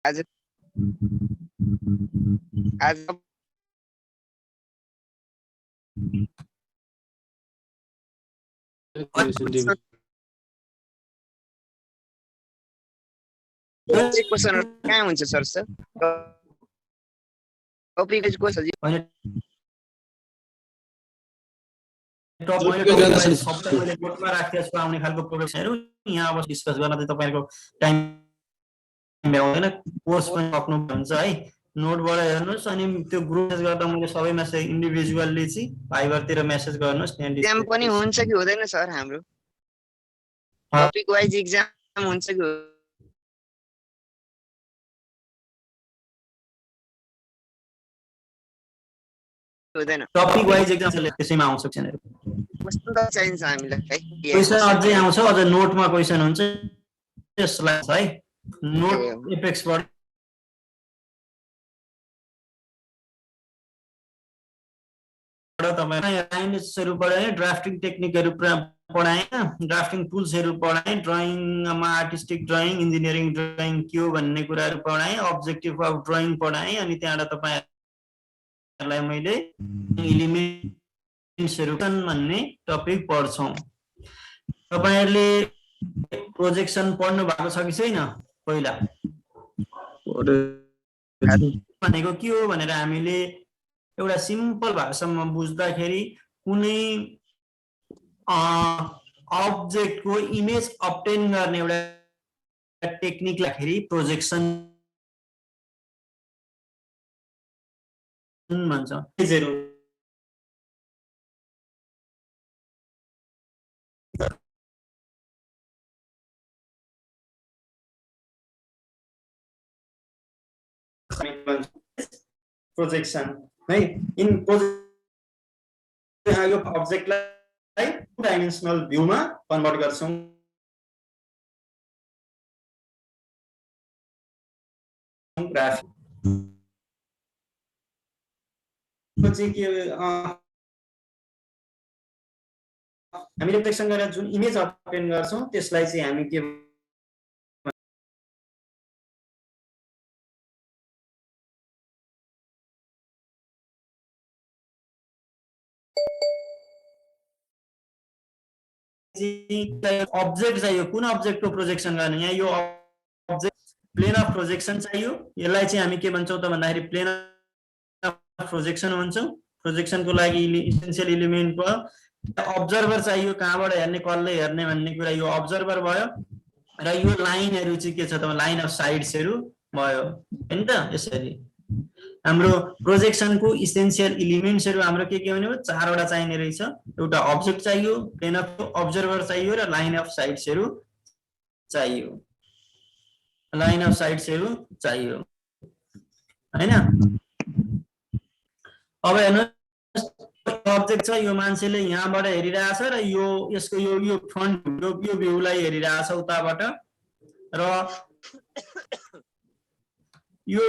आज आज क्वेश्चनहरु कहाँ हुन्छ सर सर टपिक को सजिलो टप मैले शब्द मैले नोटमा राखेको छु आउने खालको प्रोग्रेसनहरु यहाँ अब डिस्कस गर्न चाहिँ तपाईहरुको टाइम भ्याउँदैन कोर्स पनि सक्नु हुन्छ है नोटबाट हेर्नुस् अनि त्यो ग्रुप गर्दा मैले सबै मेसेज इन्डिभिजुअली चाहिँ फाइबर तिर मेसेज गर्नुस् त्यहाँ एग्जाम पनि हुन्छ कि हुँदैन सर हाम्रो टपिक वाइज एग्जाम हुन्छ कि हुँदैन टपिक वाइज एग्जाम त्यसैमा आउँछ क्वेशनहरु क्वेशन त चाहिन्छ हामीलाई क्वेशन अझै आउँछ अझ नोटमा क्वेशन हुन्छ त्यसलाई है नोट एपेक्सबाट तपाईहरुलाई लाइन्सहरु पढाए ड्राफ्टिङ टेक्निकहरु पढाए ड्राफ्टिङ टुल्सहरु पढाए ड्राइङमा आर्टिस्टिक ड्राइङ इन्जिनियरिङ ड्राइङ के हो भन्ने कुराहरु पढाए अब्जेक्टिभ अफ ड्राइङ पढाए अनि त्यहाँबाट तपाईहरुलाई मैले एलिमेन्ट्सहरु भन्ने टपिक पढ्छौं तपाईहरुले प्रोजेक्सन पढ्नु भएको छ कि छैन पहिला भनेको के हो भनेर हामीले एउटा सिम्पल भाषामा बुझ्दाखेरि कुनै अब्जेक्ट को इमेज अब्टेन गर्ने एउटा टेक्निक लाखेरि प्रोजेक्सन भन्छ प्रोजेक्सन है इन प्रोजेक्ट यो अब्जेक्टलाई टु डाइमेन्सनल भ्यूमा कन्भर्ट गर्छौं ग्राफ चाहिँ के हामीले प्रोजेक्सन गरेर जुन इमेज अब्टेन गर्छौं त्यसलाई चाहिँ हामी के अब्जेक्ट चाहियो कुन अब्जेक्ट को प्रोजेक्सन गर्ने यहाँ यो अब्जेक्ट प्लेन अफ प्रोजेक्सन चाहियो यसलाई चाहिँ हामी के भन्छौं त भन्दाखेरि प्लेन अफ प्रोजेक्सन भन्छौं प्रोजेक्सन को लागि इसेन्शियल एलिमेन्ट भयो अब्जर्भर चाहियो कहाँबाट हेर्ने कसले हेर्ने भन्ने कुरा यो अब्जर्भर भयो र यो लाइनहरु चाहिँ के छ त लाइन अफ साइड्सहरु भयो हैन त यसरी हाम्रो प्रोजेक्सन को इसेन्शियल एलिमेन्ट्सहरु हाम्रो के भन्ने चारवटा चाहिने रहेछ एउटा अब्जेक्ट चाहियो प्लेन अफ अब्जर्भर चाहियो र लाइन अफ साइड्सहरु चाहियो लाइन अफ साइड्सहरु चाहियो हैन अब हेर्नु अब्जेक्ट छ यो मान्छेले यहाँबाट हेरिरहेछ र यो यसको यो फ्रन्ट यो भ्यूलाई हेरिरहेछ उताबाट र यो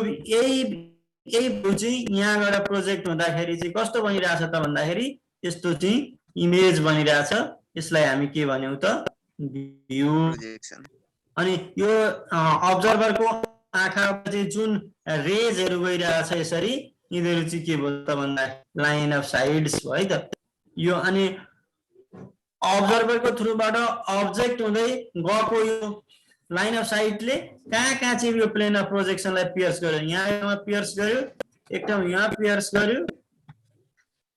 यही भ्यू चाहिँ यहाँबाट प्रोजेक्ट हुँदाखेरि चाहिँ कस्तो बनिरहेछ त भन्दाखेरि यस्तो चाहिँ इमेज बनिरहेछ यसलाई हामी के भन्यौ त भ्यू अनि यो अब्जर्भर को आँखाबाट चाहिँ जुन रेजहरु गइरहेछ यसरी यिनीहरु चाहिँ के भयो त भन्दा लाइन अफ साइड्स भयो है त यो अनि अब्जर्भर को थ्रुबाट अब्जेक्ट हुँदै गएको यो लाइन अफ साइडले कहाँ चाहिँ यो प्लेन अफ प्रोजेक्सनलाई पियर्स गर्यो यहाँ पियर्स गर्यो एक ठाउँ यहाँ पियर्स गर्यो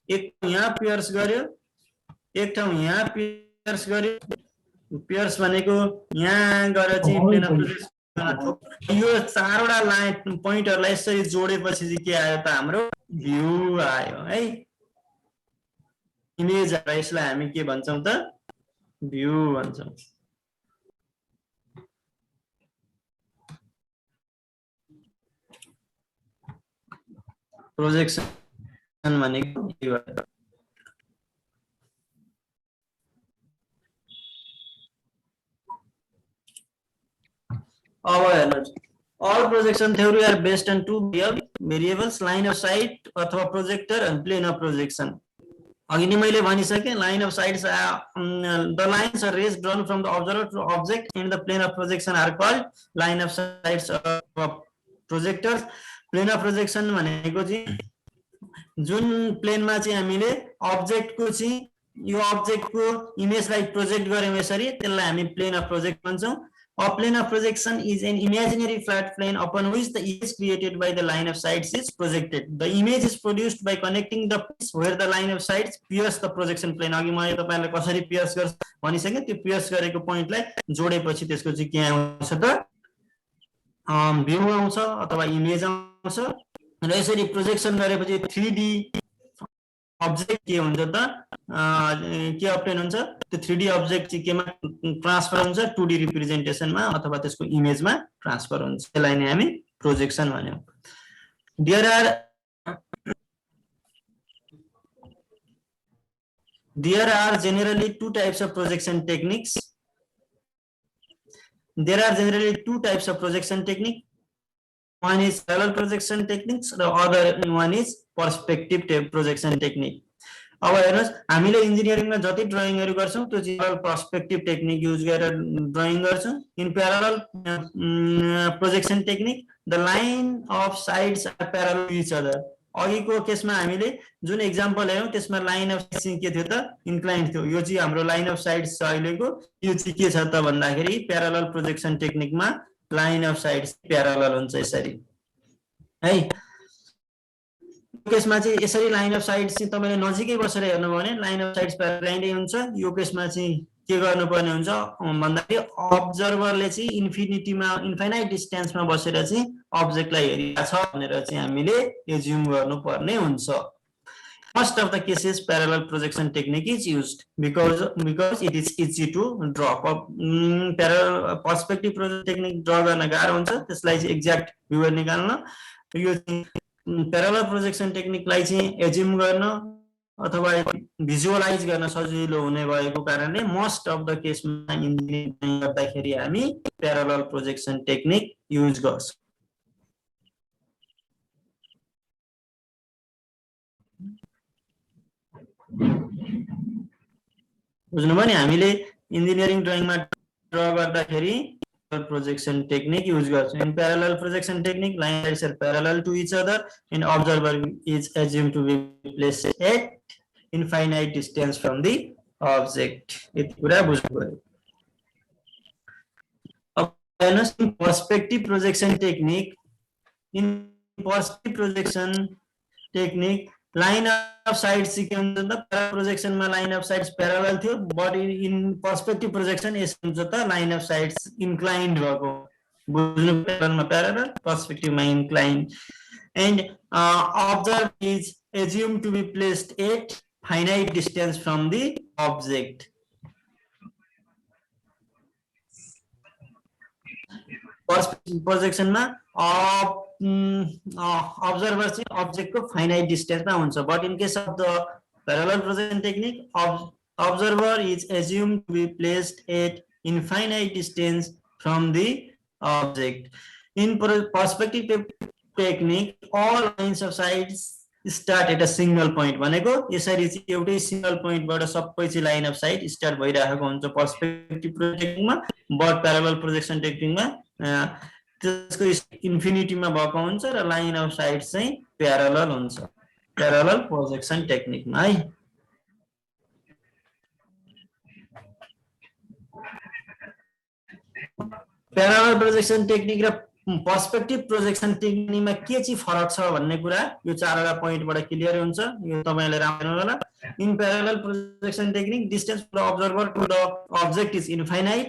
एक यहाँ पियर्स गर्यो एक ठाउँ यहाँ पियर्स गर्यो पियर्स भनेको यहाँ गएर चाहिँ प्लेन अफ प्रोजेक्सन यो चारवटा लाइन पोइन्टहरुलाई यसरी जोडेपछि चाहिँ के आयो त हाम्रो भ्यू आयो है इमेज आयो यसलाई हामी के भन्छौं त भ्यू भन्छौं प्रोजेक्सन भनेको के हो अब हेर्नुस् all projection theory are based on two variables line of sight अथवा projector and plane of projection अघि नै मैले भनिसके line of sight the lines are rays drawn from the observer to object and the plane of projection are called line of sights projectors plane of projection भनेको चाहिँ जुन प्लेनमा चाहिँ हामीले अब्जेक्टको चाहिँ यो अब्जेक्टको इमेजलाई प्रोजेक्ट गर्यौं यसरी त्यसलाई हामी प्लेन अफ प्रोजेक्ट भन्छौं A plane of projection is an imaginary flat plane upon which the image created by the line of sights is projected. The image is produced by connecting the piece where the line of sights pierce the projection plane. अघि मैले तपाईहरुलाई कसरी piers गर्छ भनिसके त्यो piers गरेको पोइन्टलाई जोडेपछि त्यसको चाहिँ के आउँछ त भ्यू आउँछ अथवा इमेज आउँछ र यसरी प्रोजेक्सन गरेपछि 3D अब्जेक्ट के हुन्छ त के अब्टेन हुन्छ त्यो 3D अब्जेक्ट चाहिँ केमा ट्रान्सफर हुन्छ 2D रिप्रेजेन्टेसनमा अथवा त्यसको इमेजमा ट्रान्सफर हुन्छ त्यसलाई नै हामी projection भन्यौं There are generally two types of projection techniques. One is parallel projection techniques, the other one is perspective projection technique. अब हेर्नुस् हामीले इन्जिनियरिङमा जति ड्राइङहरु गर्छौं त्यो चाहिँ पर्सपेक्टिभ टेक्निक युज गरेर ड्राइङ गर्छौं in parallel projection technique the line of sides are parallel to each other अघिको केसमा हामीले जुन एक्जाम्पल हेर्यौं त्यसमा लाइन अफ साइड्स के थियो त इन्क्लाइन्ड थियो यो चाहिँ हाम्रो लाइन अफ साइड्स छ अहिलेको यो चाहिँ के छ त भन्दाखेरि प्यारलल प्रोजेक्सन टेक्निकमा लाइन अफ साइड्स प्यारलल हुन्छ यसरी है केसमा चाहिँ यसरी लाइन अफ साइड्स चाहिँ तपाईले नजिकै बसेर हेर्नु भयो भने लाइन अफ साइड्स प्यारलल हुन्छ यो केसमा चाहिँ के गर्नुपर्ने हुन्छ भन्दाखेरि अब्जर्भरले चाहिँ इन्फिनाइट डिस्टेन्समा बसेर चाहिँ अब्जेक्टलाई हेरिरहेको छ भनेर चाहिँ हामीले एज्युम गर्नुपर्ने हुन्छ Most of the cases parallel projection technique is used because it is easy to draw. Parallel perspective projection technique draw गर्न गाह्रो हुन्छ त्यसलाई चाहिँ एक्ज्याक्ट भ्यू निकाल्न यो parallel projection technique लाई चाहिँ एज्युम गर्न अथवा भिजुअलाइज गर्न सजिलो हुने भएको कारणले मोस्ट अफ द केसमा इन्जिनियरिङ गर्दाखेरि हामी प्यारलल प्रोजेक्सन टेक्निक युज गर्छौं बुझ्नुभयो नि हामीले इन्जिनियरिङ ड्राइङमा ड्रा गर्दाखेरि projection technique use गर्छौं in parallel projection technique lines are parallel to each other and observer is assumed to be placed at infinite distance from the object यति कुरा बुझ्नु पर्यो अब perspective projection technique in perspective projection technique line of sights के हुन्छ त parallel projection मा line of sights parallel थियो but in perspective projection यस हुन्छ त line of sights inclined भएको बुझ्नु parallel मा parallel perspective मा inclined and observer is assumed to be placed at finite distance from the object perspective projection मा observer चाहिँ object को finite distance मा हुन्छ but in case of the parallel projection technique observer is assumed to be placed at infinite distance from the object in perspective technique all lines of sights start at a single point भनेको यसरी चाहिँ एउटै single point बाट सबै चाहिँ line of site start भइरहेको हुन्छ perspective प्रोजेक्टिङमा but parallel projection टेक्निकमा त्यसको इन्फिनिटीमा भएको हुन्छ र लाइन अफ साइट्स चाहिँ प्यारलल हुन्छ प्यारलल प्रोजेक्सन टेक्निकमा है प्यारलल प्रोजेक्सन टेक्निक र पर्सपेक्टिभ प्रोजेक्सन टेक्निकमा के चाहिँ फरक छ भन्ने कुरा यो चारवटा पोइन्टबाट क्लियर हुन्छ यो तपाईले राम्रो होला in parallel projection technique distance from observer to the object is infinite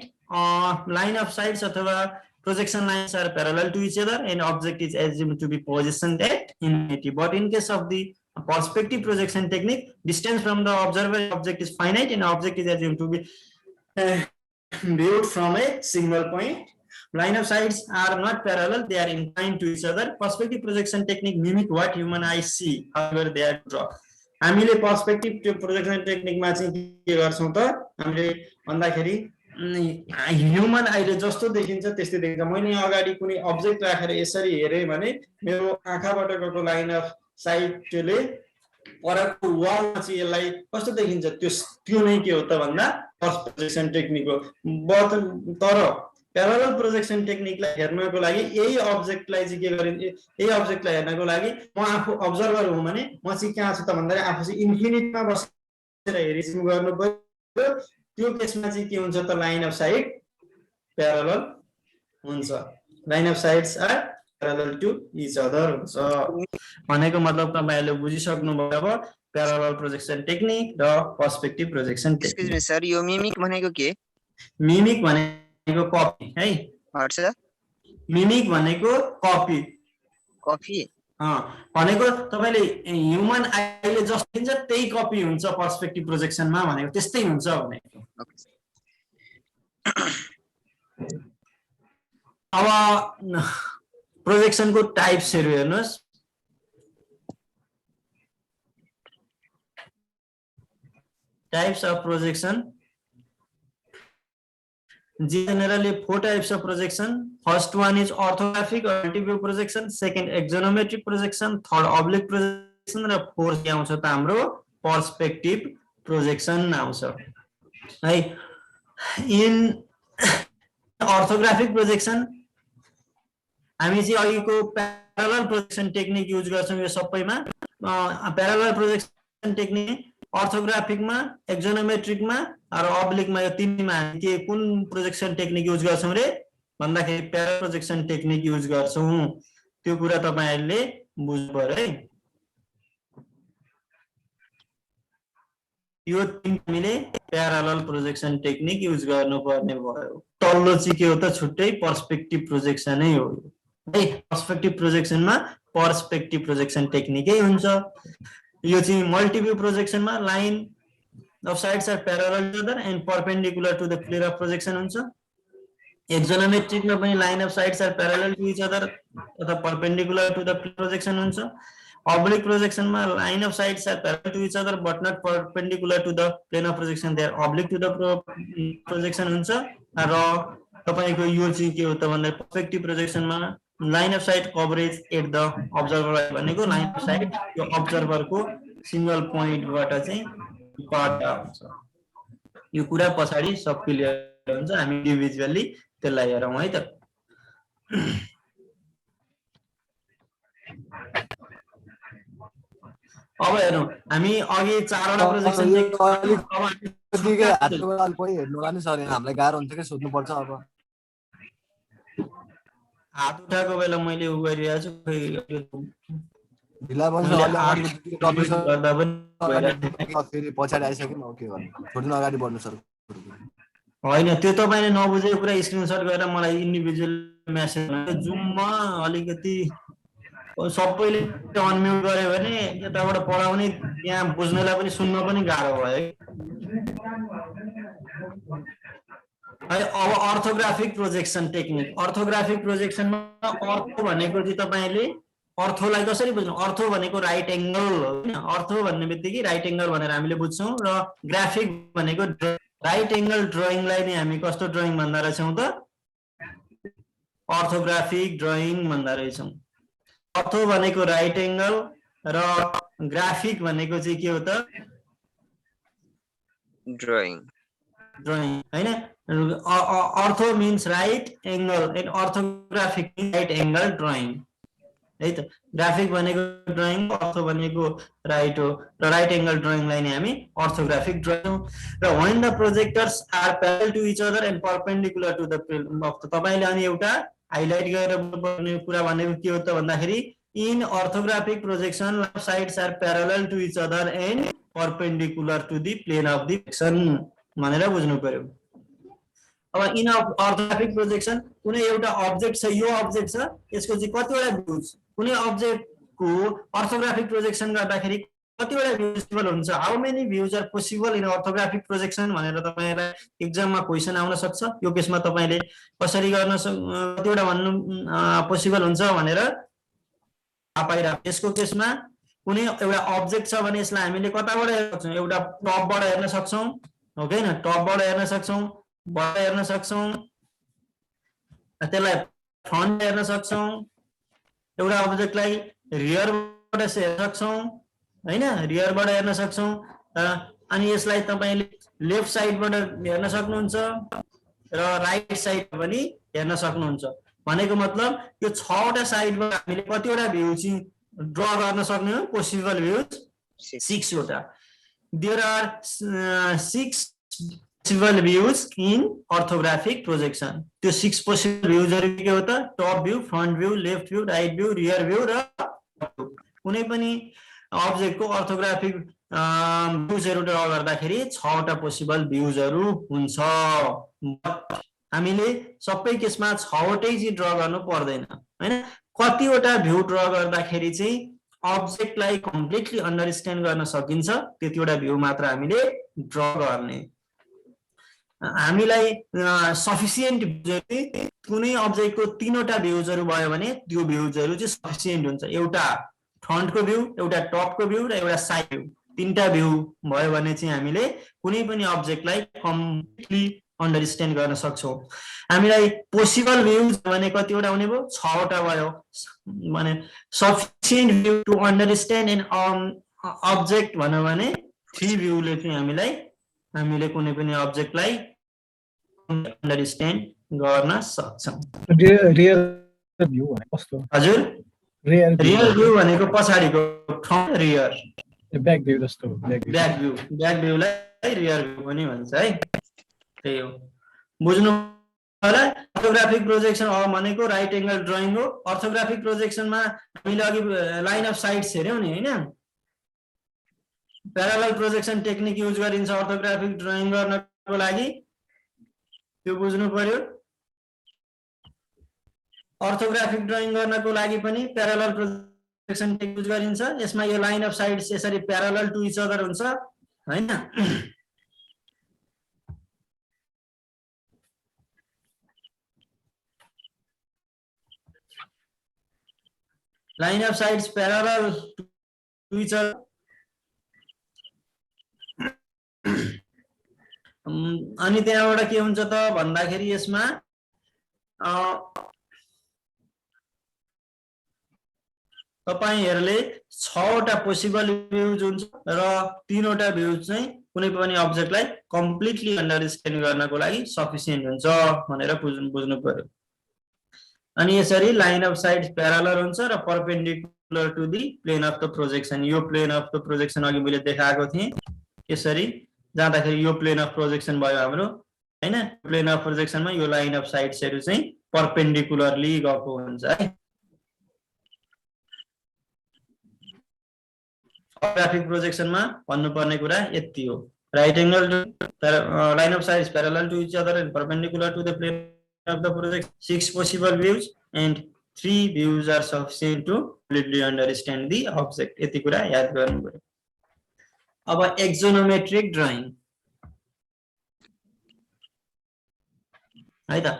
line of sights अथवा projection lines are parallel to each other and object is assumed to be positioned at infinity but in case of the perspective projection technique distance from the observer object is finite and object is assumed to be viewed from a single point line of sights are not parallel they are inclined to each other perspective projection technique mimic what human eyes see however they are draw हामीले perspective projection टेक्निकमा चाहिँ के गर्छौं त हामीले भन्दाखेरि human आइले जस्तो देखिन्छ त्यस्तै देखिन्छ मैले अगाडि कुनै अब्जेक्ट राखेर यसरी हेरे भने मेरो आँखाबाट गएको लाइन अफ साइटले परको वालमा चाहिँ यसलाई कस्तो देखिन्छ त्यो नै के हो त भन्दा प्रोजेक्सन टेक्निक हो तर प्यारलल प्रोजेक्सन टेक्निकलाई हेर्नको लागि यही अब्जेक्टलाई चाहिँ के गरिन्छ, यही अब्जेक्टलाई हेर्नको लागि म आफू अब्जर्भर हुँ भने म चाहिँ कहाँ छु त भन्दाखेरि आफू चाहिँ इन्फिनिटमा बसेर हेरिसिम गर्नु पर्यो। त्यो केसमा चाहिँ के हुन्छ त लाइन अफ साइट प्यारलल हुन्छ। Line of sights are parallel to each other हुन्छ भनेको मतलब तपाईहरुले बुझिसक्नुभयो अब प्यारलल प्रोजेक्सन टेक्निक र perspective projection excuse technique. Me sir, यो मिमिक भनेको के? मिमिक भनेको कपी है। हट्छ मिमिक भनेको कपी। कफी भनेको तपाईले ह्युमन आइले जस्तो देखिन्छ त्यही कपी हुन्छ पर्सपेक्टिभ प्रोजेक्सनमा भनेको त्यस्तै हुन्छ भनेको। अब प्रोजेक्सनको टाइप्सहरु हेर्नुस्। Types of projection. Generally, 4 types of projection. First one is orthographic or multi-view projection. Second, axonometric projection. Third, oblique projection. And fourth, perspective projection. In orthographic projection, हामी चाहिँ अघिको parallel projection technique use गर्छौं यो सबैमा। parallel projection technique orthographic में, axonometric में और oblique में यो तीनमा हामी के कुन प्रोजेक्सन टेक्निक युज गर्छौं रे भन्दाखेरि प्यारलल प्रोजेक्सन टेक्निक युज गर्छौं। त्यो कुरा तपाईहरुले बुझ्नु पर्यो है। यो तीन हामीले प्यारलल प्रोजेक्सन टेक्निक युज गर्नुपर्ने भयो। तल्लो चाहिँ के हो त छुट्टै पर्सपेक्टिभ प्रोजेक्सन नै हो है। पर्सपेक्टिभ प्रोजेक्सनमा पर्सपेक्टिभ प्रोजेक्सन टेक्निकै हुन्छ। यो चाहिँ मल्टी-व्यू प्रोजेक्सन में line of sides are parallel to other and perpendicular to the plane of projection हुन्छ। एक्सोनोमेट्रिक में पनि line of sides are parallel to each other अथवा परपेंडिकुलर टु द प्रोजेक्सन हुन्छ। ऑब्लिक प्रोजेक्सन में line of sides are parallel to each other but not perpendicular to the plane of projection, they are oblique to the projection हुन्छ। र तपाईको यो चाहिँ के हो त भन्दा पर्सपेक्टिभ प्रोजेक्सन में line of sight coverage at the observer भनेको लाइन अफ साइट यो अब्जर्भर को सिंगल पॉइंट बाट चाहिँ काट्दा हुन्छ। यो कुरा पछाडी सब क्लियर हुन्छ। हामी इन्डिभिजुअली त्यसलाई हेरौं है त। अब हेरौं हामी अघि चारवटा प्रोजेक्सन दिगे हातको अलि हेर्नु होला नि सर, हामीलाई गाह्रो हुन्छ के सोध्नु पर्छ। अब हात उठाएको बेला मैले उ गरिरहेछु ढिला बन्छ अलि गर्दा पनि फेरि पछाडी आइसक्यो म के गर्नु, छोड्नु अगाडि बढ्नु सर। हैन त्यो तपाईले नबुझेको कुरा स्क्रिनशट गरेर मलाई इन्डिभिजुअल मेसेज जुममा अलिकति सबैले अनम्युट गर्यो भने यताबाट पढाउने यहाँ बुझ्नलाई पनि सुन्न पनि गाह्रो भयो है। अब orthographic projection technique. Orthographic projection में ऑर्थो भनेको चाहिँ तपाईले अर्थोलाई कसरी बुझ्नु? अर्थो भनेको राइट एंगल हो हैन। अर्थो भन्ने बित्तिकै राइट एंगल भनेर हामीले बुझ्छौं र ग्राफिक भनेको राइट एंगल ड्राइङलाई नै हामी कस्तो ड्राइङ भन्दा रहेछौं त? ऑर्थोग्राफिक ड्राइङ भन्दा रहेछौं। अर्थो भनेको राइट एंगल र ग्राफिक भनेको चाहिँ के हो त? ड्राइङ। ड्राइङ हैन। Ortho means right angle and orthographic means right angle drying है त। ग्राफिक भनेको ड्राइङ, अर्थो भनेको राइट हो र राइट एंगल ड्राइङलाई नै हामी ऑर्थोग्राफिक ड्राइङ। र when the projectors are parallel to each other and perpendicular to the plane of the, तपाईले अनि एउटा हाइलाइट गरेर बोल्ने कुरा भनेको के हो त भन्दाखेरि in orthographic projection line sides are parallel to each other and perpendicular to the plane of the projection भनेर बुझ्नु पर्यो। अब इन ऑर्थोग्राफिक प्रोजेक्सन कुनै एउटा अब्जेक्ट छ, यो अब्जेक्ट छ, यसको चाहिँ कतिवटा भ्यूज, कुनै अब्जेक्ट को ऑर्थोग्राफिक प्रोजेक्सन गर्दाखेरि कतिवटा भ्यूज पोसिबल हुन्छ, how many views are possible in orthographic projection भनेर तपाईलाई एक्जाममा क्वेशन आउन सक्छ। यो केसमा तपाईले कसरी गर्न कतिवटा भन्नु पोसिबल हुन्छ भनेर थाहा पाइरा। यसको केसमा कुनै एउटा अब्जेक्ट छ भने यसलाई हामीले कताबाट हेर्न सक्छौं? एउटा टपबाट हेर्न सक्छौं हो के हैन? टपबाट हेर्न सक्छौं, बाट हेर्न सक्छौं, त्यसलाई फ्रन्ट हेर्न सक्छौं, एउटा अब्जेक्टलाई रियरबाट हेर्न सक्छौं हैन, रियरबाट हेर्न सक्छौं। अनि यसलाई तपाईले लेफ्ट साइडबाट हेर्न सक्नुहुन्छ र राइट साइड पनि हेर्न सक्नुहुन्छ भनेको मतलब यो 6 वटा साइडबाट हामीले कतिवटा भ्यू चाहिँ ड्रा गर्न सक्ने हो पोसिबल भ्यूज 6 वटा there are 6 possible views in orthographic projection त्यो 6 पोसिबल भ्यूजहरु के हो त top view front view left view right view rear view र कुनै पनि अब्जेक्टको ऑर्थोग्राफिक भ्यूजहरु ड्रा गर्दाखेरि 6 वटा पोसिबल भ्यूजहरु हुन्छ हामीले सबै केसमा 6 वटै चाहिँ ड्रा गर्नु पर्दैन हैन कतिवटा भ्यू ड्रा गर्दाखेरि चाहिँ अब्जेक्टलाई कम्प्लिटली अन्डरस्ट्यान्ड गर्न सकिन्छ त्यतिवटा भ्यू मात्र हामीले ड्रा गर्ने हामीलाई सफिसिएन्ट कुनै अब्जेक्टको 3 वटा भ्यूजहरु भयो भने त्यो भ्यूजहरु चाहिँ सफिसिएन्ट हुन्छ एउटा फ्रन्टको भ्यू एउटा टपको भ्यू र एउटा साइड भ्यू तीनटा भ्यू भयो भने चाहिँ हामीले कुनै पनि अब्जेक्टलाई कम्प्लिटली अन्डरस्ट्यान्ड गर्न सक्छौं हामीलाई पोसिबल भ्यूज भने कतिवटा हुने भयो 6 वटा भयो माने sufficient view to understand an object भन्नु भने 3 भ्यूले चाहिँ हामीले कुनै पनि अब्जेक्टलाई अन्डरस्ट्यान्ड गर्न सक्छौं रियर भ्यू भने कस्तो हजुर रियर भ्यू भनेको पछाडीको फ्रन्ट रियर ब्याक भ्यू जस्तो ब्याक भ्यूलाई रियर भ्यू पनि भन्छ है त्यही हो बुझ्नु होला ऑर्थोग्राफिक प्रोजेक्सन भनेको राइट एंगल ड्राइङ हो ऑर्थोग्राफिक प्रोजेक्सनमा हामीले अघि लाइन अफ साइट्स हेर्यौ नि हैन प्यारालल प्रोजेक्सन टेक्निक युज गरिन्छ ऑर्थोग्राफिक ड्राइङ गर्नको लागि त्यो बुझ्नु पर्यो ऑर्थोग्राफिक ड्राइङ गर्नको लागि पनि प्यारालल प्रोजेक्सन टेक्निक युज गरिन्छ यसमा यो लाइन अफ साइड्स यसरी प्यारालल टु इच अदर हुन्छ हैन line of sides parallel to each other अनि त्यहाँबाट के हुन्छ त भन्दाखेरि यसमा तपाईहरुले 6 वटा पोसिबल भ्यूज हुन्छ र 3 वटा भ्यूज चाहिँ कुनै पनि अब्जेक्टलाई कम्प्लिटली अन्डरस्ट्यान्ड गर्नको लागि सफिसिएन्ट हुन्छ भनेर बुझ्नु पर्यो अनि यसरी लाइन अफ साइड्स प्यारालल हुन्छ र perpendicular to the plane of the projection यो प्लेन अफ द प्रोजेक्सन अघि मैले देखाएको थिएँ यसरी जाँदाखेरि यो प्लेन अफ प्रोजेक्सन भयो हाम्रो हैन प्लेन अफ प्रोजेक्सनमा यो लाइन अफ साइड्सहरु चाहिँ परपेन्डिकुलरली गएको हुन्छ है ग्राफिक प्रोजेक्सनमा भन्नुपर्ने कुरा यति हो right angle line of sides parallel to each other and perpendicular to the plane of the project 6 possible views and 3 views are sufficient to completely understand the object यति कुरा याद गर्नु पर्यो अब एक्सोनोमेट्रिक ड्राइङ है त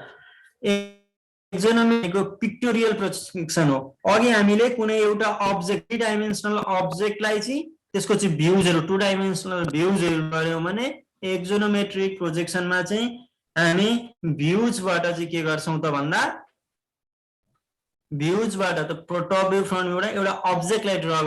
एक्सोनोमेट्रिकको पिक्टोरियल प्रोजेक्सन हो अघि हामीले कुनै एउटा अब्जेक्ट 3 डाइमेन्सनल अब्जेक्टलाई चाहिँ त्यसको चाहिँ भ्यूजहरु 2 डाइमेन्सनल भ्यूजहरु गर्यौ भने एक्सोनोमेट्रिक प्रोजेक्सनमा चाहिँ हामी भ्यूजबाट चाहिँ के गर्छौं त भन्दा भ्यूजबाट त टप भ्यू फ्रन्ट भ्यूबाट एउटा अब्जेक्टलाई ड्रा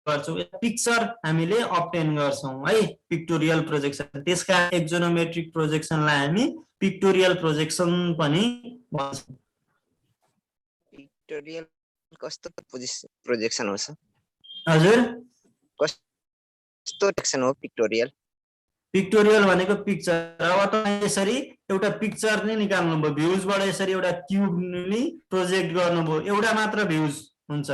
गर्छौं पिक्चर हामीले अब्टेन गर्छौं है पिक्टोरियल प्रोजेक्सन त्यसका एक्सोनोमेट्रिक प्रोजेक्सनलाई हामी पिक्टोरियल प्रोजेक्सन पनि भन्छौं पिक्टोरियल कस्तो प्रोजेक्सन हो सर हजुर कस्तो प्रोजेक्सन हो पिक्टोरियल पिक्टोरियल भनेको पिक्चर अब तपाईं यसरी एउटा पिक्चर नै निकाल्नु भयो भ्यूजबाट यसरी एउटा क्यूबले प्रोजेक्ट गर्नुभयो एउटा मात्र भ्यूज हुन्छ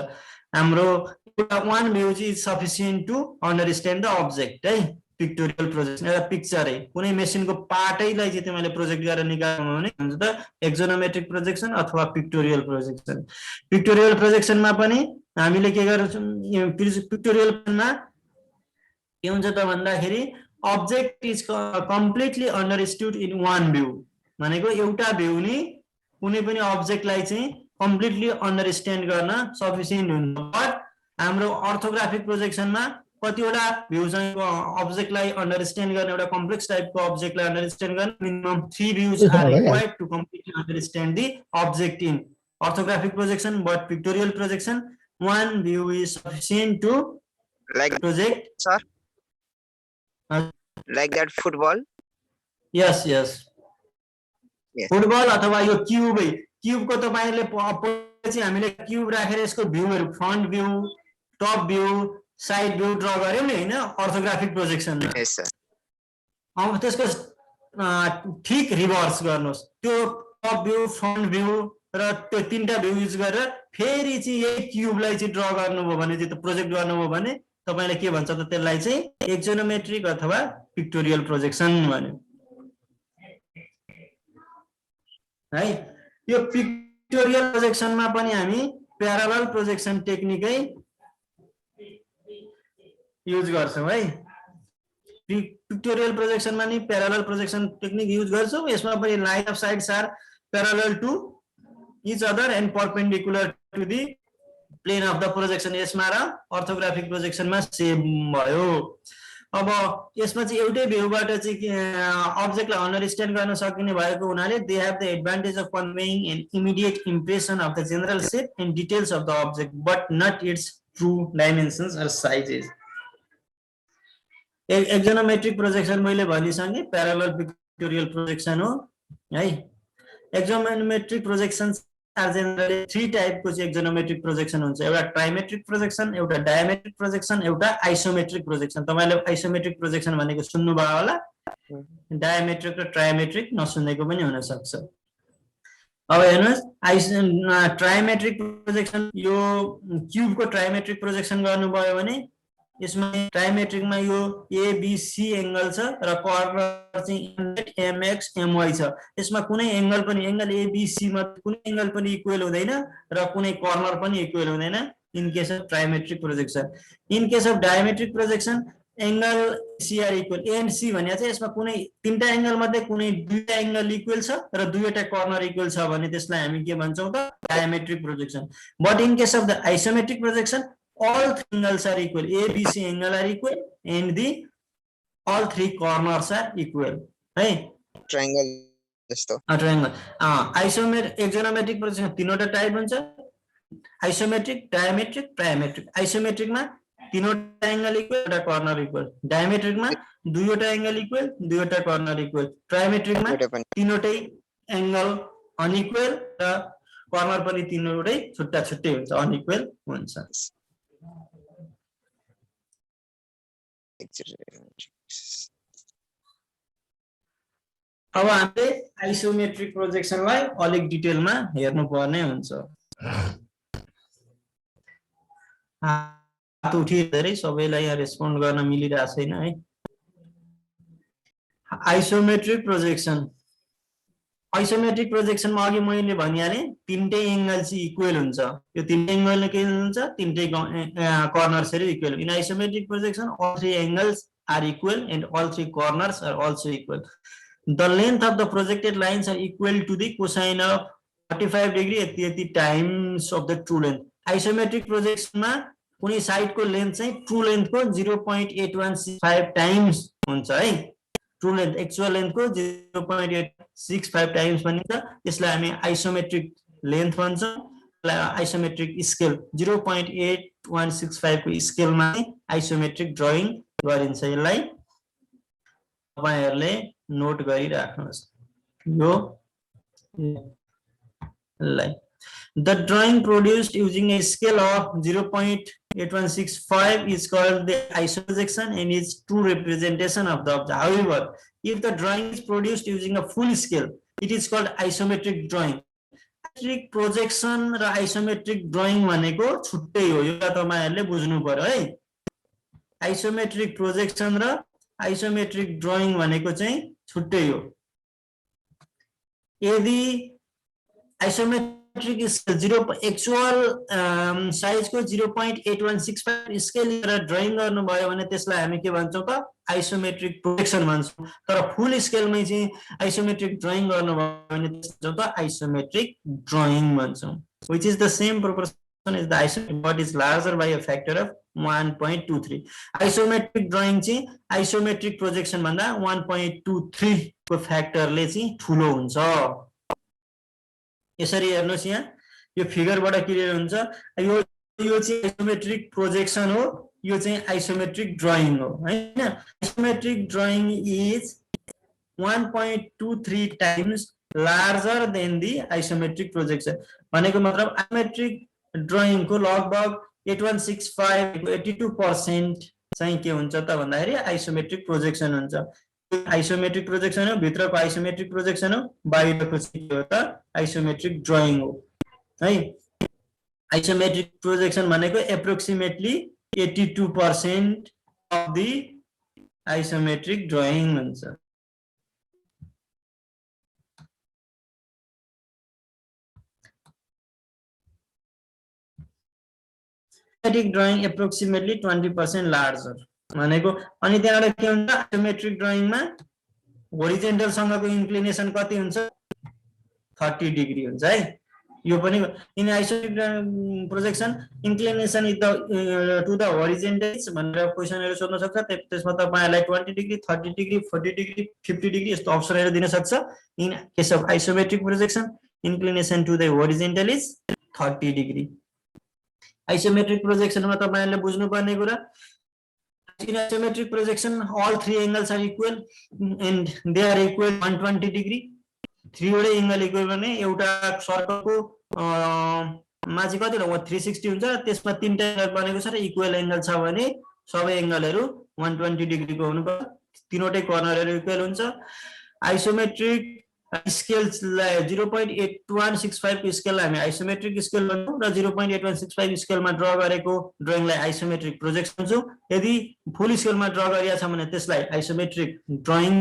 हाम्रो एउटा वन भ्यू चाहिँ sufficient to understand the object है पिक्टोरियल प्रोजेक्सन एउटा पिक्चर है कुनै मेसिनको पार्टैलाई चाहिँ तपाईले प्रोजेक्ट गरेर निकाल्नु भने हुन्छ त एक्सोनोमेट्रिक प्रोजेक्सन अथवा पिक्टोरियल प्रोजेक्सनमा पनि हामीले के गर्छौं पिक्टोरियलमा के हुन्छ त भन्दाखेरि object is completely understood in one view भनेको एउटा भ्यू नि कुनै पनि अब्जेक्टलाई चाहिँ कम्प्लिटली अन्डरस्ट्यान्ड गर्न सफिसिएन्ट हुन्छ बट हाम्रो अर्थोग्राफिक प्रोजेक्सनमा कतिवटा भ्यू चाहिँ अब्जेक्टलाई अन्डरस्ट्यान्ड गर्ने एउटा कम्प्लेक्स टाइपको अब्जेक्टलाई अन्डरस्ट्यान्ड गर्न minimum 3 views are required to completely understand the object in orthographic projection but pictorial projection one view is sufficient to like project sir like that football yes Yes. Football अथवा यो क्युबै क्युबको तपाईहरुले पछि हामीले cube राखेर यसको भ्यूहरु front view top view side view draw गर्यौं नि हैन अर्थोग्राफिक प्रोजेक्सनमा Yes, sir. अब त्यसको ठीक रिभर्स गर्नुस् त्यो टप भ्यू फ्रन्ट भ्यू र त्यो तीनटा भ्यू युज गरेर फेरि चाहिँ यही क्युबलाई चाहिँ ड्रा गर्नुभयो भने चाहिँ त प्रोजेक्ट गर्नुभयो भने तपाईले के भन्छ त त्यसलाई चाहिँ एक्सोनोमेट्रिक अथवा पिक्टोरियल प्रोजेक्सन भन्यो है यो पिक्टोरियल प्रोजेक्सनमा पनि हामी प्यारालल प्रोजेक्सन टेक्निकै युज गर्छौं है पिक्टोरियल प्रोजेक्सनमा नि प्यारालल प्रोजेक्सन टेक्निक युज गर्छौं यसमा पनि line of sides are parallel to each other and perpendicular to the plane of the projection यसमा र अर्थोग्राफिक प्रोजेक्सनमा सेम भयो अब यसमा चाहिँ एउटै भ्यूबाट चाहिँ अब्जेक्टलाई अन्डरस्ट्यान्ड गर्न सकिने भएको हुनाले they have the advantage of conveying an immediate impression of the general shape and details of the object but not its true dimensions or sizes axonometric projection मैले भनिसके प्यारालल पिक्टोरियल प्रोजेक्सन हो है एक्सोनोमेट्रिक प्रोजेक्सन आर जनरली 3 टाइपको चाहिँ axonometric projection हुन्छ एउटा trimetric projection एउटा diametric projection एउटा आइसोमेट्रिक प्रोजेक्सन तपाईले आइसोमेट्रिक प्रोजेक्सन भनेको सुन्नु भयो होला डायमेट्रिक र ट्राइमेट्रिक नसुनेको पनि हुन सक्छ अब हेर्नुस् ट्राइमेट्रिक प्रोजेक्सन यो क्यूबको ट्राइमेट्रिक प्रोजेक्सन गर्नुभयो भने यसमा ट्राइमेट्रिकमा यो एबीसी एंगल छ र कर्नर चाहिँ एमएक्स एमवाई छ यसमा कुनै एंगल पनि एंगल एबीसी मा कुनै एंगल पनि इक्वल हुँदैन र कुनै कर्नर पनि इक्वल हुँदैन in case of trimetric projection in case of dimetric projection angle CR equal ANC भने चाहिँ यसमा कुनै तीनटा एंगल मध्ये कुनै दुईटा एंगल इक्वल छ र दुईटा कर्नर इक्वल छ भने त्यसलाई हामी के भन्छौं त dimetric projection but in case of the isometric projection all three angles are equal ABC angle are equal and the all three corners are equal right triangle जस्तो triangle isometric एक्सोनोमेट्रिक प्रोजेक्सन तीनवटा type हुन्छ isometric diametric trimetric isometric मा तीनवटा angle equal एउटा corner equal diametric मा दुईवटा angle equal दुईवटा corner equal trimetric मा तीनवटै एंगल अनइक्वल र कर्नर पनि तीनवटै छुट्टा छुट्टै हुन्छ अनइक्वल हुन्छ अब हामीले आइसोमेट्रिक प्रोजेक्सनलाई अलिक डिटेलमा हेर्नु पर्ने हुन्छ हात उठिरहेरै सबैलाई यहाँ रेस्पोन्ड गर्न मिलिरहेको छैन है आइसोमेट्रिक प्रोजेक्सन आइसोमेट्रिक प्रोजेक्सनमा अघि मैले भनिहालेँ तीनटै एंगल चाहिँ इक्वल हुन्छ यो तीनटै एंगल के हुन्छ तीनटै कर्नर्सहरु equal in isometric projection all three angles are equal and all three corners are also equal the length of the projected lines are equal to the cosine of 45 degree यति times of the true length isometric प्रोजेक्सनमा कुनै साइडको length चाहिँ true लेन्थको 0.8165 times हुन्छ है true length actual लेन्थको 0.865 times भनिन्छ यसलाई हामी आइसोमेट्रिक लेन्थ भन्छौं आइसोमेट्रिक स्केल 0.8165 को स्केलमा आइसोमेट्रिक ड्राइङ गरिन्छ यसलाई तपाईहरुले नोट गरिराख्नुहोस् यो लाई The drawing produced using a scale of 0.8165 is called the isoprojection and is true representation of the object. However, if the drawing is produced using a full scale, it is called isometric drawing. Isometric projection र isometric drawing भनेको छुट्टै हो यो तपाईहरुले बुझ्नु पर्यो है isometric projection र isometric drawing भनेको चाहिँ छुट्टै हो यदि isometric एक्चुअल साइज को 0.8165 स्केल गरेर ड्राइङ गर्नु भयो भने त्यसलाई हामी के भन्छौं त आइसोमेट्रिक प्रोजेक्सन भन्छौं तर फुल स्केलमै चाहिँ आइसोमेट्रिक ड्राइङ गर्नु भयो भने त्यसलाई त आइसोमेट्रिक ड्राइङ भन्छौं which is the same proportion as the isometric but is larger by a factor of 1.23 isometric drying चाहिँ आइसोमेट्रिक प्रोजेक्सन भन्दा 1.23 को फ्याक्टरले चाहिँ ठूलो हुन्छ यसरी हेर्नुस् यहाँ यो फिगरबाट क्लियर हुन्छ यो चाहिँ आइसोमेट्रिक प्रोजेक्सन हो यो चाहिँ आइसोमेट्रिक ड्राइङ हो हैन isometric drying is 1.23 times larger than the isometric projection भनेको मतलब आइसोमेट्रिक ड्रइङ को लगभग 8165 82% चाहिँ के हुन्छ त भन्दाखेरि आइसोमेट्रिक प्रोजेक्सन हुन्छ आइसोमेट्रिक प्रोजेक्सन हो भित्रको आइसोमेट्रिक प्रोजेक्सन हो बाहिरको चाहिँ के हो त आइसोमेट्रिक ड्रइङ हो है आइसोमेट्रिक प्रोजेक्सन भनेको approximately 82% of the isometric drawing हुन्छ आइसोमेट्रिक ड्रइङ एप्रोक्सिमेटली 20% लार्जर भनेको अनि त्यहाँबाट के हुन्छ आइसोमेट्रिक ड्रइङमा होरिजेन्टल सँगको इन्क्लिनेसन कति हुन्छ 30 डिग्री हुन्छ है यो पनि in isometric projection inclination to the horizontal भनेर क्वेशनहरु सोध्न सक्छ त्यसमा तपाईहरुलाई 20 डिग्री 30 डिग्री 40 डिग्री 50 डिग्री यस्तो अप्सनहरु दिन सक्छ in case of isometric projection inclination to the horizontal is 30 degree isometric projection में तपाईहरुले बुझ्नु पर्ने कुरा in isometric projection all three angles are equal and they are equal 120 degree three वटा एंगल इक्वल भने एउटा सर्कलको मा चाहिँ कति हो 360 हुन्छ त्यसमा तीनटा एंगल बनेको छ र इक्वल एंगल छ भने सबै एंगलहरु 120 डिग्री को हुनुपर्छ तीनवटै कर्नरहरु इक्वल हुन्छ आइसोमेट्रिक स्केललाई 0.8165 को स्केललाई हामी आइसोमेट्रिक स्केल भन्छौं र 0.8165 स्केलमा ड्रा गरेको ड्रइङलाई आइसोमेट्रिक प्रोजेक्सन भन्छौं यदि फुल स्केलमा ड्रा गरिया छ भने त्यसलाई isometric drawing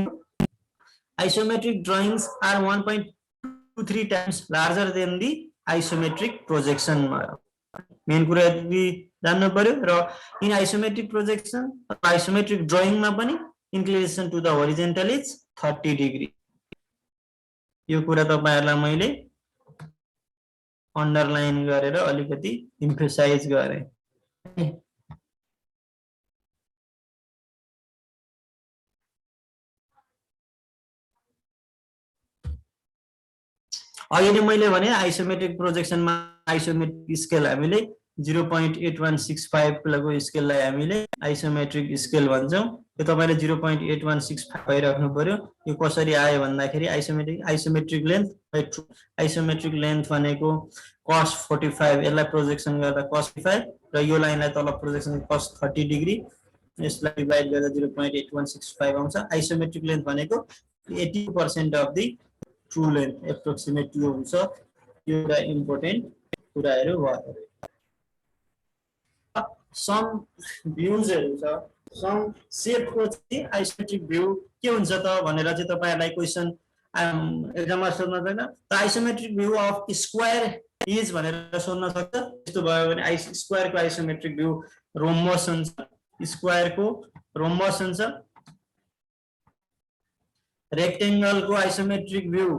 isometric drawings are 1.23 times larger than the isometric projection main कुरा यदि जान्नु पर्यो र इन आइसोमेट्रिक प्रोजेक्सन आइसोमेट्रिक ड्रइङमा पनि inclination to the horizontal is 30 degree यो कुरा तपाईहरुलाई मैले अन्डरलाइन गरेर अलिकति एम्फसाइज गरे अहिले मैले भने आइसोमेट्रिक प्रोजेक्सनमा आइसोमेट्रिक स्केल हामीले 0.8165 को स्केललाई हामीले आइसोमेट्रिक स्केल भन्छौं यो तपाईले 0.8165 भइराख्नु पर्यो यो कसरी आयो भन्दाखेरि isometric length by isometric length भनेको cos 45 यसलाई प्रोजेक्सन गर्दा cos 45 र यो लाइनलाई तल प्रोजेक्सन cos 30 डिग्री यसलाई डिभाइड गर्दा 0.8165 आउँछ आइसोमेट्रिक लेन्थ भनेको 80% of the true length approximate यो हुन्छ यो एउटा इम्पोर्टेन्ट कुराहरु भयो सम भ्यूजहरु छ सम शेपको चाहिँ आइसोमेट्रिक भ्यू के हुन्छ त भनेर चाहिँ तपाईहरुलाई क्वेशन एक्जाममा सोध्न सक्छ त isometric view of square is भनेर सोध्न सक्छ त्यस्तो भयो भने स्क्वायर को आइसोमेट्रिक भ्यू रोम्बस हुन्छ स्क्वायर को रोम्बस हुन्छ रेक्टेंगल को आइसोमेट्रिक भ्यू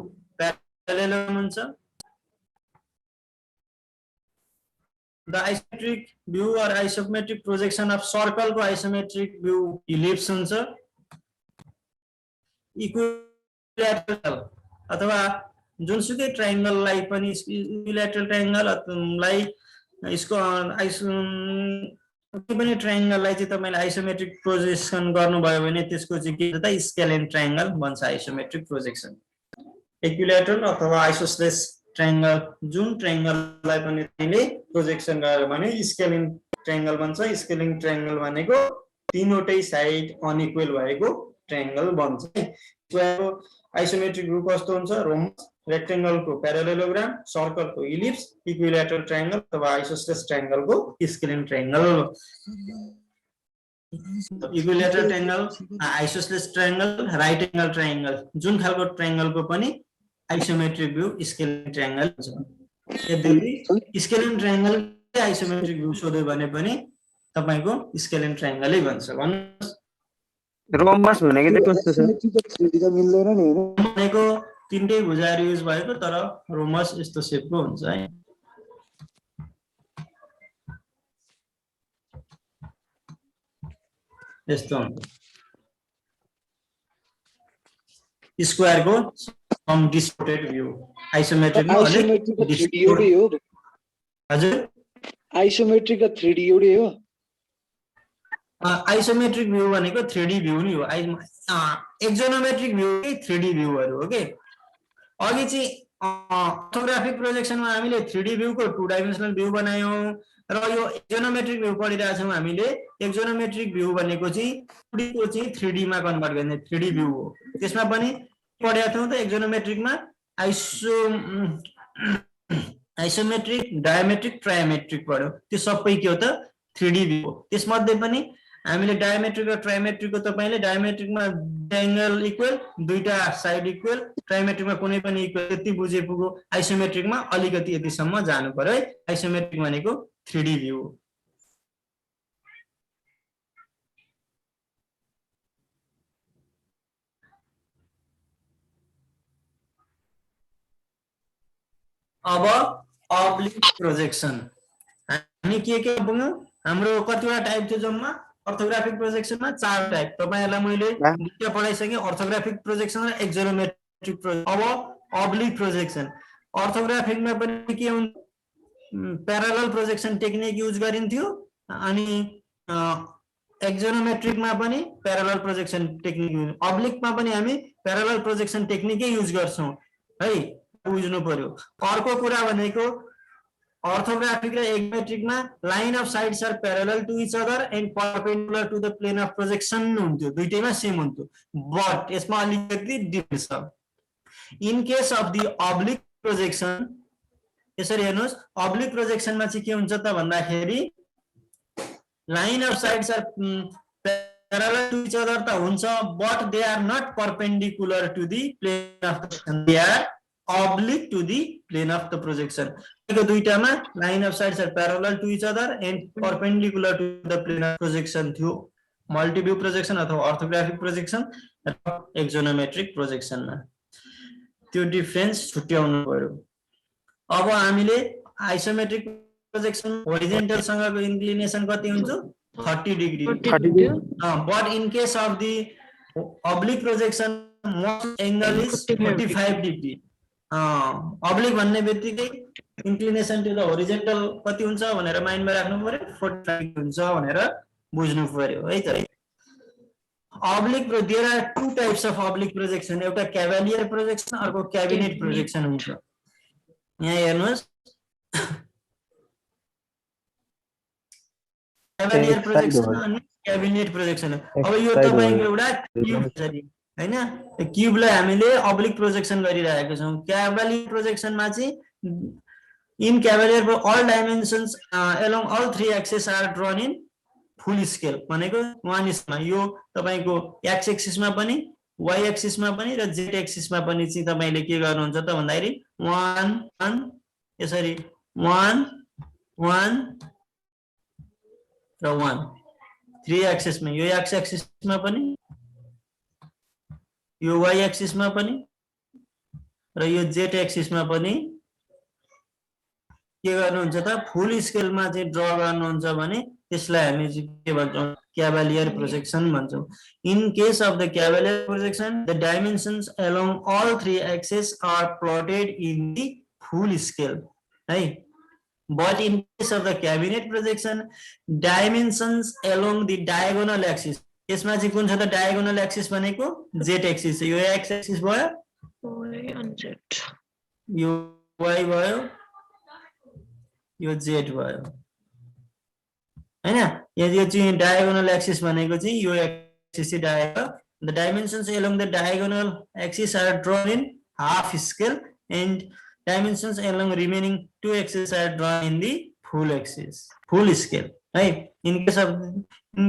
पैरेलल हुन्छ the isometric view or isometric projection of circle को isometric view ellipse हुन्छ इक्विलैटरल अथवा जुनसुकै ट्रायंगल लाई पनि इक्विलैटरल ट्रायंगल लाई यसको कुनै पनि ट्रायंगल लाई चाहिँ तपाईले आइसोमेट्रिक प्रोजेक्सन गर्नु भयो भने त्यसको चाहिँ के त स्केलेन ट्रायंगल भन्छ आइसोमेट्रिक प्रोजेक्सन इक्विलैटरल अथवा आइसोसेलेस ट्रायंगल जुन ट्रायंगल लाई पनि तिमीले प्रोजेक्सन गर्यो भने स्केलिङ ट्रायंगल भन्छ स्केलिङ ट्रायंगल भनेको तीनवटै साइड अनइक्वल भएको ट्रायंगल भन्छ स्क्वायरको आइसोमेट्रिक भ्यू कस्तो हुन्छ रोम्बस रेक्टेंगल को पैरेललोग्राम सर्कल को इलिप्स इक्विलैटरल ट्रायंगल अथवा आइसोसेलेस ट्रायंगल को scaling triangle equilateral triangle isosceles triangle right angle triangle जुन खालको ट्रायंगल को पनि आइसोमेट्रिक भ्यू स्केलिङ ट्रायंगल हुन्छ यद्यपि स्केलिङ ट्रायंगल आइसोमेट्रिक भ्यू सोध्यो भने पनि तपाईको स्केलिङ ट्रायंगलै भन्छ भन्नुस् रोम्बस भनेको चाहिँ कस्तो छ 3D त मिल्दैन नि हैन भनेको तीनटै भुजाहरु युज भएको तर रोम्बस यस्तो शेपको हुन्छ है यस्तो हुन्छ स्क्वायर को सम डिस्टोर्टेड भ्यू आइसोमेट्रिक में आइसोमेट्रिक 3D एउटै हो हजुर आइसोमेट्रिक 3D एउटै हो आइसोमेट्रिक भ्यू भनेको 3D भ्यू नि हो एक्सोनोमेट्रिक भ्यू 3D भ्यूहरु हो के अघि चाहिँ अर्थोग्राफिक प्रोजेक्सनमा हामीले 3D भ्यूको 2 डाइमेन्सनल भ्यू बनायौं र यो एक्जोनोमेट्रिक भ्यू पढिरहेका छौं हामीले एक्जोनोमेट्रिक भ्यू भनेको चाहिँ 2D को चाहिँ 3D मा कन्भर्ट गर्ने 3D भ्यू हो त्यसमा पनि पढेका थियौं त एक्जोनोमेट्रिकमा आइसोमेट्रिक डायमेट्रिक ट्रायमेट्रिक पढ्यो त्यो सबै के हो त 3D भ्यू हो त्यसमध्ये पनि हामीले डायमेट्रिक र ट्रायमेट्रिकको तपाईले डायमेट्रिकमा एंगल इक्वल दुईटा साइड इक्वल ट्रायमेट्रिकमा कुनै पनि इक्वल त्यति बुझे पुगो आइसोमेट्रिकमा अलिकति यतिसम्म जानु पर्यो है आइसोमेट्रिक भनेको 3D भ्यू हो अब अब्लिक प्रोजेक्सन हामी के पुग्नु हाम्रो कतिवटा टाइप थियो जम्मा अर्थोग्राफिक प्रोजेक्सनमा 4 टाइप तपाईहरुलाई मैले दुईटा पढाइसके अर्थोग्राफिक प्रोजेक्सन र एक्जोनोमेट्रिक प्रोजेक्सन अब अब्लिक प्रोजेक्सन अर्थोग्राफिकमा पनि के हुन्छ प्यारालल प्रोजेक्सन टेक्निक युज गरिन्थ्यो अनि एक्जोनोमेट्रिकमा पनि प्यारालल प्रोजेक्सन टेक्निक अब्लिकमा पनि हामी प्यारालल प्रोजेक्सन टेक्निकै युज गर्छौं है बुझ्नु पर्यो अर्को कुरा भनेको ऑर्थोग्राफिक र एक्जोमेट्रिकमा line of sides are parallel to each other and perpendicular to the plane of projection हुन्थ्यो दुईटैमा सेम हुन्थ्यो बट यसमा अलिकति डिफरेन्स छ in case of the oblique projection यसरी हेर्नुस् ऑब्लिक प्रोजेक्सनमा चाहिँ के हुन्छ त भन्दाखेरि line of sides are parallel to each other त हुन्छ but they are not perpendicular to the plane of projection they are oblique to the plane of the projection यो दुईटामा line of sides are parallel to each other and perpendicular to the plane of projection थियो multi view projection अथवा orthographic projection र axonometric प्रोजेक्सनमा त्यो difference छुट्याउनु पर्यो अब हामीले आइसोमेट्रिक प्रोजेक्सन होरिजोन्टल सँगको इन्क्लिनेसन कति हुन्छ 30 degree but in case of the oblique projection most angle is 45 degree oblique भन्ने बित्तिकै इन्क्लिनेसन टु द होरिजोन्टल कति हुन्छ भनेर माइन्डमा राख्नु पर्यो 45 हुन्छ भनेर बुझ्नु पर्यो है त oblique there are two types of oblique projection एउटा क्याभलियर प्रोजेक्सन अर्को क्याबिनेट प्रोजेक्सन हुन्छ यहाँ हेर्नुस् क्याभलियर प्रोजेक्सन अनि क्याबिनेट प्रोजेक्सन अब यो तपाईको एउटा क्यूब छ नि हैन क्यूबलाई हामीले अब्लिक प्रोजेक्सन गरिरहेका छौं क्याभलियर प्रोजेक्सनमा चाहिँ in क्याभलियर all dimensions along all three axes are drawn in full scale भनेको 1 मा यो तपाईको x एक्सिस मा पनि y एक्सिस मा पनि र z एक्सिस मा पनि चाहिँ तपाईले के गर्नुहुन्छ त भन्दाखेरि 1 1 यसरी 1 1 र 1 3 एक्सिस मा यो x एक्सिस मा पनि यो y एक्सिस मा पनि र यो z एक्सिस मा पनि के गर्नुहुन्छ त फुल स्केल मा चाहिँ ड्रा गर्नुहुन्छ भने त्यसलाई हामी के भन्छौं क्याभलियर प्रोजेक्सन भन्छौं in case of the cavalier projection the dimensions along all three axes are plotted in the full scale है but in case of the cabinet projection dimensions along the diagonal axis यसमा चाहिँ कुन छ त diagonal axis भनेको z axis यो x axis भयो y and z यो y भयो यो z भयो हैन यो चाहिँ डायगोनल एक्सिस भनेको चाहिँ यो एक्सिस चाहिँ diagonal the dimensions along the diagonal axis are drawn in half scale and dimensions along remaining two axis are drawn in the full scale है in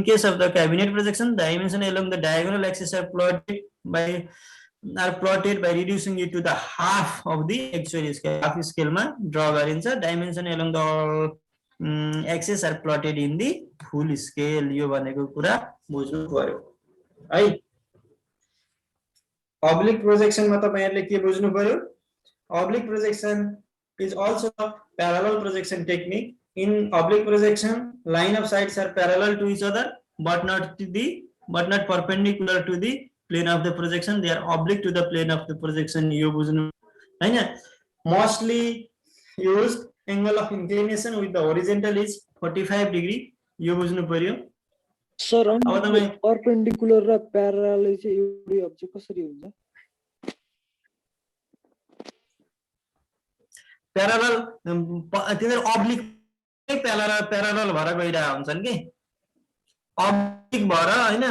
case of the cabinet projection dimension along the diagonal axis are plotted by reducing it to the half of the actual scale half scale ma draw गरिन्छ dimension along the axis are plotted in the full scale यो भनेको कुरा बुझ्नु पर्यो है oblique projection मा तपाईहरुले के बुझ्नु पर्यो oblique projection is also a parallel projection technique in oblique projection line of sides are parallel to each other but not perpendicular to the plane of the projection they are oblique to the plane of the projection यो बुझ्नु हैन mostly used angle of inclination with the horizontal is 45 degree यो बुझ्नु पर्यो sir perpendicular र parallel चाहिँ एउटै object कसरी हुन्छ प्यारालल तिनीहरू अब्लिक प्यारालल भएर गइरहेको हुन्छन् कि अब्लिक भएर होइन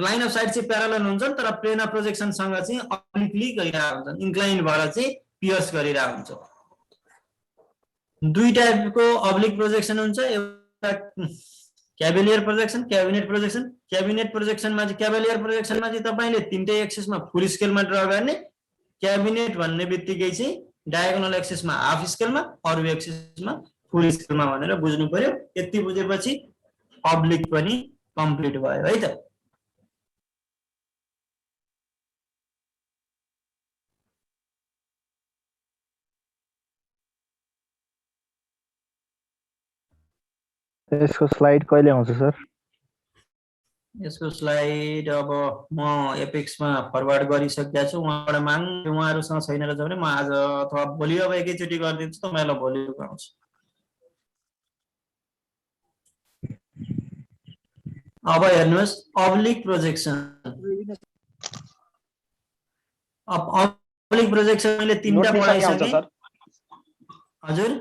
लाइन अफ साइट चाहिँ प्यारालल हुन्छन् तर प्लेन अफ प्रोजेक्सनसँग चाहिँ अब्लिकली गइरहेको हुन्छन् इन्क्लाइन भएर चाहिँ पियर्स गरिरहेको हुन्छ दुई टाइपको अब्लिक प्रोजेक्सन हुन्छ एउटा क्याभिलियर प्रोजेक्सन क्याबिनेट प्रोजेक्सन क्याबिनेट प्रोजेक्सनमा चाहिँ क्याभिलियर प्रोजेक्सनमा चाहिँ तपाईले तीनटै एक्सिसमा फुल स्केलमा ड्रा गर्ने क्याबिनेट भन्ने बित्तिकै चाहिँ डायगोनल एक्सिसमा हाफ स्केलमा अरु एक्सिसमा फुल स्केलमा भनेर बुझ्नु पर्यो यति बुझेपछि अब्लिक पनि कम्प्लिट भयो है त यसको स्लाइड कहिले आउँछ सर यसको स्लाइड अब म एपेक्समा फरवर्ड गरिसकेको छु उहाँबाट माग उहाँहरुसँग छैन रहेछ भने म आज अथवा भोलि अब एकैचोटी गरिदिन्छु तपाईलाई भोलि आउँछ अब हेर्नुस् अब्लिक प्रोजेक्सन अब्लिक प्रोजेक्सन मैले तीनटा पढाइसके हजुर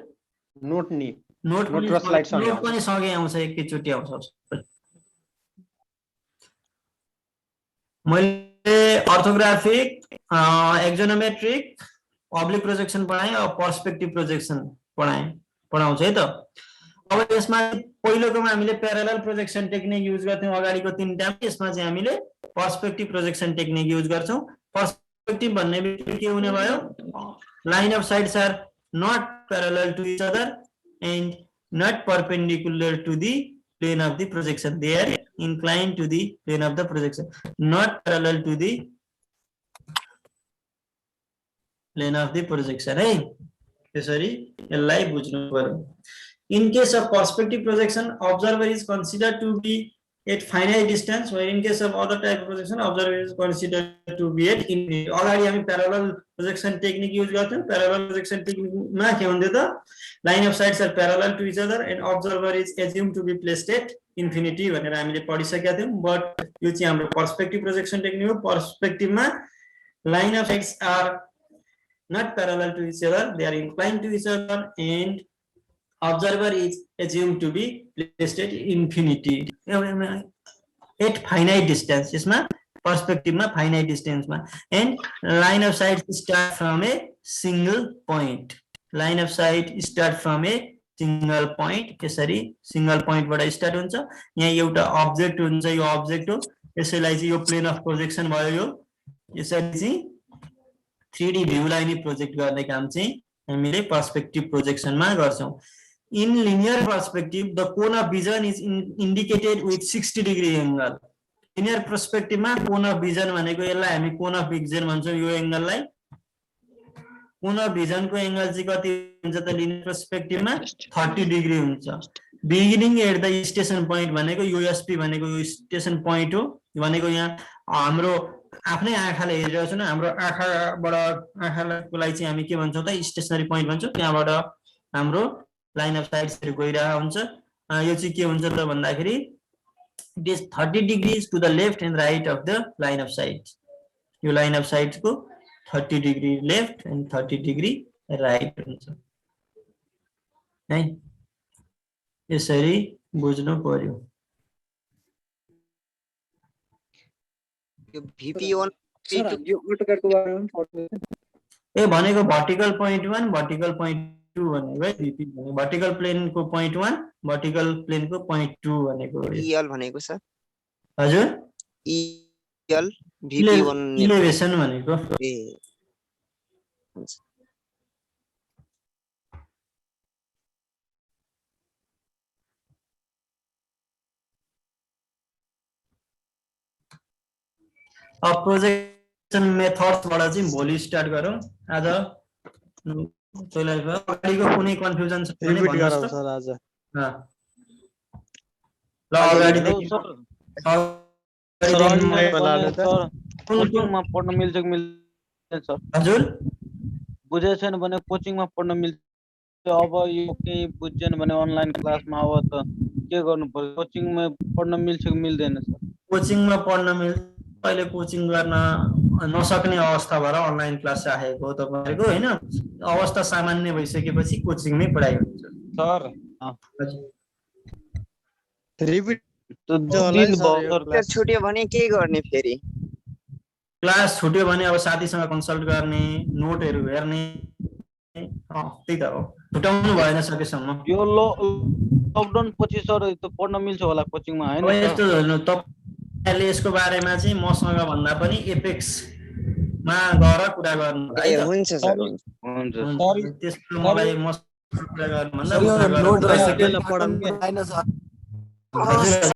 नोट नि नोट र स्लाइड सँगै नोट पनि सँगै आउँछ एकैचोटी आउँछ मैले अर्थोग्राफिक एक्जोनोमेट्रिक अब्लिक प्रोजेक्सन पढाएँ अब पर्सपेक्टिभ प्रोजेक्सन पढाउँछ है त अब यसमा पहिलोकोमा हामीले प्यारालल प्रोजेक्सन टेक्निक युज गर्थ्यौं अगाडिको तीनटामा यसमा चाहिँ हामीले पर्सपेक्टिभ प्रोजेक्सन टेक्निक युज गर्छौं पर्सपेक्टिभ भन्ने बित्तिकै के हुने भयो line of sides are not parallel to each other and not perpendicular to the plane of the projection. They are inclined to the plane of the projection, not parallel to the plane of the projection. Hey, sorry, live bujhnu paryo. In case of perspective projection, observer is considered to be at finite distance, while in case of other type of projection, observer is considered to be at infinite. Already हामी parallel projection technique use गर्छौं. Parallel projection technique मा के हुँदै त line of sights are parallel to each other and observer is assumed to be placed at infinity भनेर हामीले पढिसकेका थियौं. But यो चाहिँ हाम्रो perspective projection technique हो. Perspective मा line of sights are not parallel to each other, they are inclined to each other and observer is assumed to be placed at infinity at finite distance यसमा perspective मा finite distance मा and line of sight start from a single point line of sight start from a single point यसरी single point बाट start हुन्छ यहाँ एउटा object हुन्छ यो अब्जेक्ट हो यसैलाई चाहिँ यो प्लेन अफ प्रोजेक्सन भयो यो यसरी चाहिँ 3D भ्यूलाई नि प्रोजेक्ट गर्ने काम चाहिँ हामीले पर्सपेक्टिभ प्रोजेक्सन मा गर्छौं In linear perspective, the cone of vision is indicated with 60 degree angle. Linear perspective मा cone of vision भनेको यसलाई हामी cone of vision भन्छौं यो एंगललाई cone of vision को एंगल चाहिँ कति हुन्छ त linear perspective मा 30 डिग्री हुन्छ beginning at the station point भनेको USP भनेको यो स्टेसन पोइन्ट हो भनेको यहाँ हाम्रो आफ्नै आँखाले हेरिरहेको छ न हाम्रो आँखाबाट आँखाको लागि चाहिँ हामी के भन्छौं त स्टेशनरी पोइन्ट भन्छौं त्यहाँबाट हाम्रो लाइन अफ साइट्स गइरहेको हुन्छ यो चाहिँ के हुन्छ त भन्दाखेरि it is 30 degrees to the left and right of the line of sight यो लाइन अफ साइट को 30 degree left and 30 degree right हुन्छ है यसरी बुझ्नु पर्यो यो VP1 सर यो अटोक्याडको बारेमा पनि पढ्नु ए भनेको भर्टिकल पोइन्ट 1 भर्टिकल पोइन्ट 2 भनेको है VP भनेको भर्टिकल प्लेन को पोइन्ट 1 भर्टिकल प्लेन को पोइन्ट 2 भनेको EL भनेको सर हजुर EL VP1 इलेभेसन भनेको ए हुन्छ अब प्रोजेक्सन मेथड्स बाट चाहिँ भोलि स्टार्ट गरौँ आज अगाडिको कुनै कन्फ्युजन छ भने भन्नुस् त सर आज ल अगाडिदेखि कोचिङमा पढ्न मिल्छ कि मिल्दैन सर हजुर बुझे छैन भने कोचिङमा पढ्न मिल्छ अब यो केही बुझ्दैन भने अनलाइन क्लासमा अब त के गर्नु पर्छ कोचिङमा पढ्न मिल्छ कि मिल्दैन सर कोचिङमा पढ्न मिल्छ अहिले कोचिङ गर्न नसक्ने अवस्था भएर अनलाइन क्लास राखेको हो तपाईँहरूको होइन। अवस्था सामान्य भइसकेपछि कोचिङमै पढाइ हुन्छ। सर रिपिट त्यो होला दिन नि सर, भयो यो सर त्यो छुट्यो भने के गर्ने फेरि? क्लास छुट्यो भने अब साथीसँग कन्सल्ट गर्ने, नोटहरू हेर्ने, त्यही त हो। छुटाउनु भएन सकेसम्म। यो लकडाउन पछि सर त्यो पढ्न मिल्छ होला कोचिङमा हैन अब सर? यस्तो हेर्नु, तपाईँले यसको बारेमा चाहिँ मसँग भन्दा पनि एपेक्समा गएर कुरा गर्नु है ए त। हुन्छ सर हुन्छ। हुन्छ त्यसमा मलाई मसँग कुरा गर्नुभन्दा सर यो उता गएर नोट र सर, सेकेन्ड यसलाई पढाउनु के? छैन सर। हजुर,